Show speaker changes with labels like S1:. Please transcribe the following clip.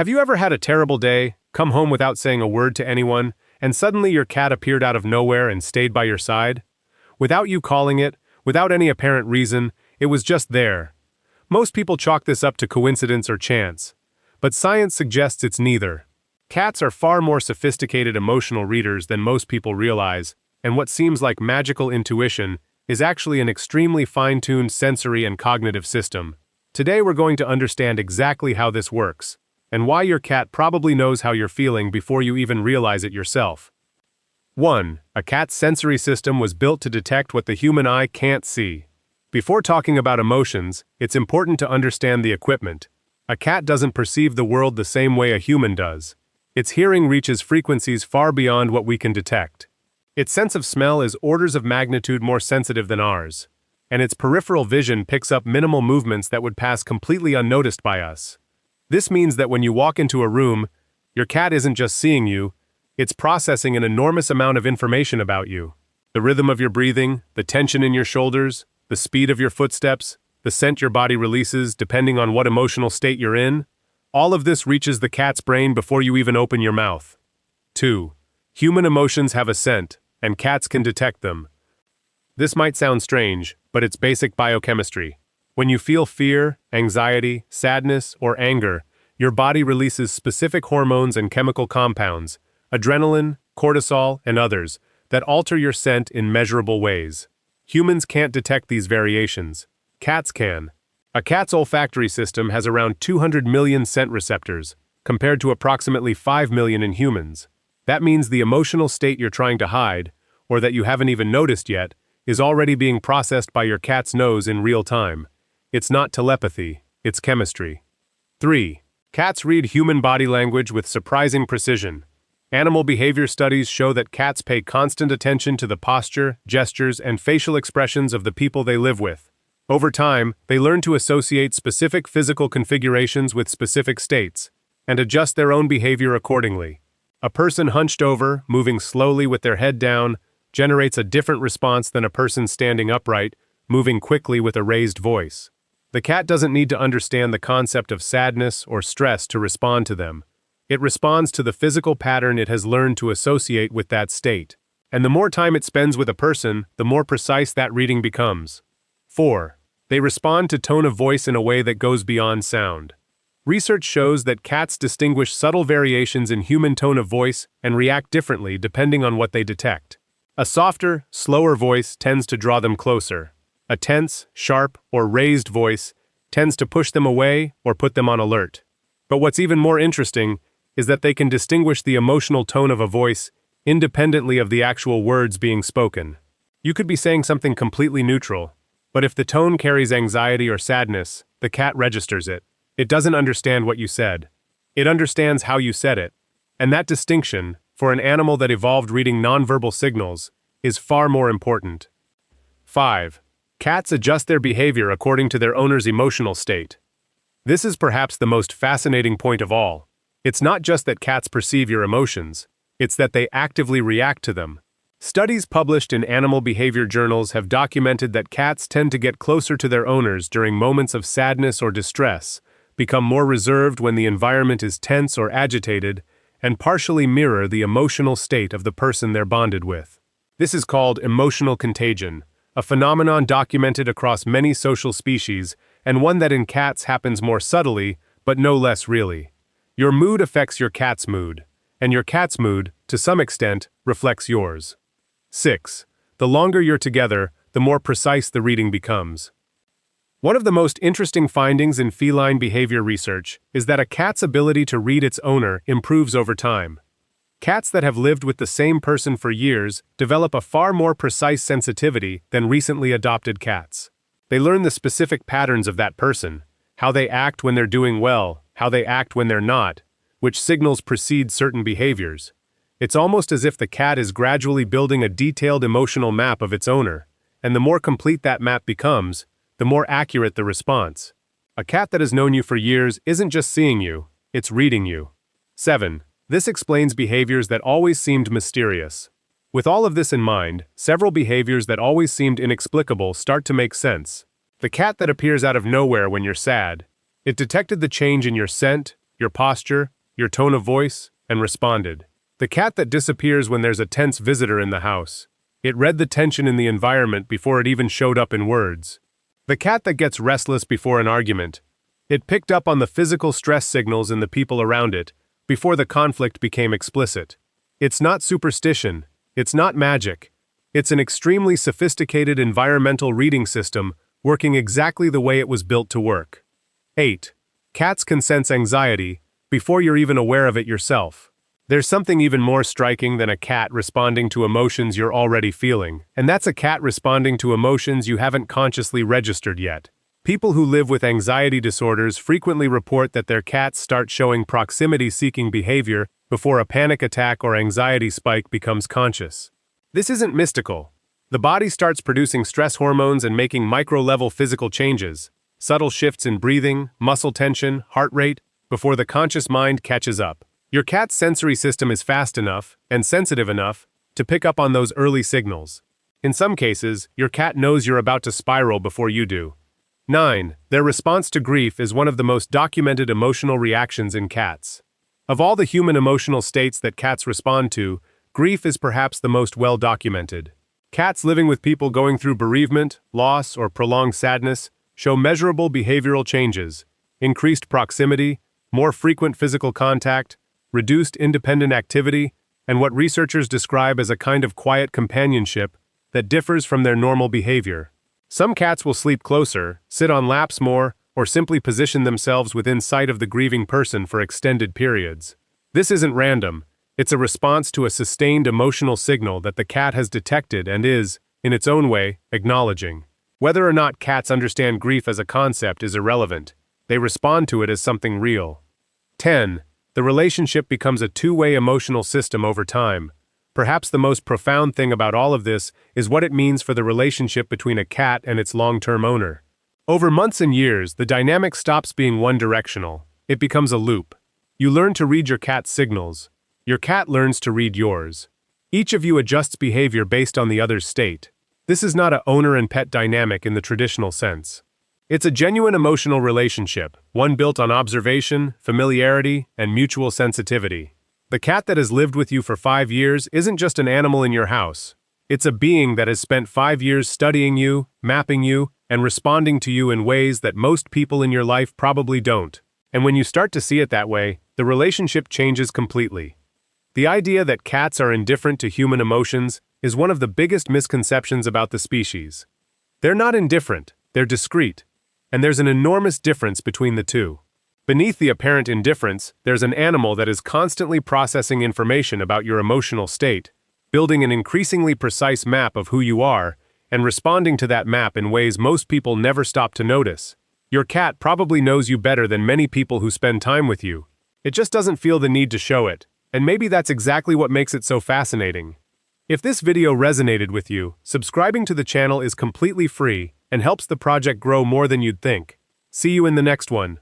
S1: Have you ever had a terrible day, come home without saying a word to anyone, and suddenly your cat appeared out of nowhere and stayed by your side? Without you calling it, without any apparent reason, it was just there. Most people chalk this up to coincidence or chance, but science suggests it's neither. Cats are far more sophisticated emotional readers than most people realize, and what seems like magical intuition is actually an extremely fine-tuned sensory and cognitive system. Today we're going to understand exactly how this works, and why your cat probably knows how you're feeling before you even realize it yourself. 1. A cat's sensory system was built to detect what the human eye can't see. Before talking about emotions, it's important to understand the equipment. A cat doesn't perceive the world the same way a human does. Its hearing reaches frequencies far beyond what we can detect. Its sense of smell is orders of magnitude more sensitive than ours, and its peripheral vision picks up minimal movements that would pass completely unnoticed by us. This means that when you walk into a room, your cat isn't just seeing you, it's processing an enormous amount of information about you. The rhythm of your breathing, the tension in your shoulders, the speed of your footsteps, the scent your body releases depending on what emotional state you're in, all of this reaches the cat's brain before you even open your mouth. 2. Human emotions have a scent, and cats can detect them. This might sound strange, but it's basic biochemistry. When you feel fear, anxiety, sadness, or anger, your body releases specific hormones and chemical compounds, adrenaline, cortisol, and others, that alter your scent in measurable ways. Humans can't detect these variations. Cats can. A cat's olfactory system has around 200 million scent receptors, compared to approximately 5 million in humans. That means the emotional state you're trying to hide, or that you haven't even noticed yet, is already being processed by your cat's nose in real time. It's not telepathy, it's chemistry. 3. Cats read human body language with surprising precision. Animal behavior studies show that cats pay constant attention to the posture, gestures, and facial expressions of the people they live with. Over time, they learn to associate specific physical configurations with specific states, and adjust their own behavior accordingly. A person hunched over, moving slowly with their head down, generates a different response than a person standing upright, moving quickly with a raised voice. The cat doesn't need to understand the concept of sadness or stress to respond to them. It responds to the physical pattern it has learned to associate with that state. And the more time it spends with a person, the more precise that reading becomes. 4. They respond to tone of voice in a way that goes beyond sound. Research shows that cats distinguish subtle variations in human tone of voice and react differently depending on what they detect. A softer, slower voice tends to draw them closer. A tense, sharp, or raised voice tends to push them away or put them on alert. But what's even more interesting is that they can distinguish the emotional tone of a voice independently of the actual words being spoken. You could be saying something completely neutral, but if the tone carries anxiety or sadness, the cat registers it. It doesn't understand what you said. It understands how you said it. And that distinction, for an animal that evolved reading nonverbal signals, is far more important. 5. Cats adjust their behavior according to their owner's emotional state. This is perhaps the most fascinating point of all. It's not just that cats perceive your emotions, it's that they actively react to them. Studies published in animal behavior journals have documented that cats tend to get closer to their owners during moments of sadness or distress, become more reserved when the environment is tense or agitated, and partially mirror the emotional state of the person they're bonded with. This is called emotional contagion, a phenomenon documented across many social species, and one that in cats happens more subtly, but no less really. Your mood affects your cat's mood, and your cat's mood, to some extent, reflects yours. 6. The longer you're together, the more precise the reading becomes. One of the most interesting findings in feline behavior research is that a cat's ability to read its owner improves over time. Cats that have lived with the same person for years develop a far more precise sensitivity than recently adopted cats. They learn the specific patterns of that person, how they act when they're doing well, how they act when they're not, which signals precede certain behaviors. It's almost as if the cat is gradually building a detailed emotional map of its owner, and the more complete that map becomes, the more accurate the response. A cat that has known you for years isn't just seeing you, it's reading you. 7. This explains behaviors that always seemed mysterious. With all of this in mind, several behaviors that always seemed inexplicable start to make sense. The cat that appears out of nowhere when you're sad. It detected the change in your scent, your posture, your tone of voice, and responded. The cat that disappears when there's a tense visitor in the house. It read the tension in the environment before it even showed up in words. The cat that gets restless before an argument. It picked up on the physical stress signals in the people around it before the conflict became explicit. It's not superstition. It's not magic. It's an extremely sophisticated environmental reading system working exactly the way it was built to work. 8. Cats can sense anxiety before you're even aware of it yourself. There's something even more striking than a cat responding to emotions you're already feeling, and that's a cat responding to emotions you haven't consciously registered yet. People who live with anxiety disorders frequently report that their cats start showing proximity-seeking behavior before a panic attack or anxiety spike becomes conscious. This isn't mystical. The body starts producing stress hormones and making micro-level physical changes, subtle shifts in breathing, muscle tension, heart rate, before the conscious mind catches up. Your cat's sensory system is fast enough and sensitive enough to pick up on those early signals. In some cases, your cat knows you're about to spiral before you do. 9. Their response to grief is one of the most documented emotional reactions in cats. Of all the human emotional states that cats respond to, grief is perhaps the most well-documented. Cats living with people going through bereavement, loss, or prolonged sadness show measurable behavioral changes, increased proximity, more frequent physical contact, reduced independent activity, and what researchers describe as a kind of quiet companionship that differs from their normal behavior. Some cats will sleep closer, sit on laps more, or simply position themselves within sight of the grieving person for extended periods. This isn't random. It's a response to a sustained emotional signal that the cat has detected and is, in its own way, acknowledging. Whether or not cats understand grief as a concept is irrelevant. They respond to it as something real. 10. The relationship becomes a two-way emotional system over time. Perhaps the most profound thing about all of this is what it means for the relationship between a cat and its long-term owner. Over months and years, the dynamic stops being one-directional. It becomes a loop. You learn to read your cat's signals. Your cat learns to read yours. Each of you adjusts behavior based on the other's state. This is not a owner and pet dynamic in the traditional sense. It's a genuine emotional relationship, one built on observation, familiarity, and mutual sensitivity. The cat that has lived with you for 5 years isn't just an animal in your house. It's a being that has spent 5 years studying you, mapping you, and responding to you in ways that most people in your life probably don't. And when you start to see it that way, the relationship changes completely. The idea that cats are indifferent to human emotions is one of the biggest misconceptions about the species. They're not indifferent, they're discreet. And there's an enormous difference between the two. Beneath the apparent indifference, there's an animal that is constantly processing information about your emotional state, building an increasingly precise map of who you are, and responding to that map in ways most people never stop to notice. Your cat probably knows you better than many people who spend time with you. It just doesn't feel the need to show it, and maybe that's exactly what makes it so fascinating. If this video resonated with you, subscribing to the channel is completely free and helps the project grow more than you'd think. See you in the next one.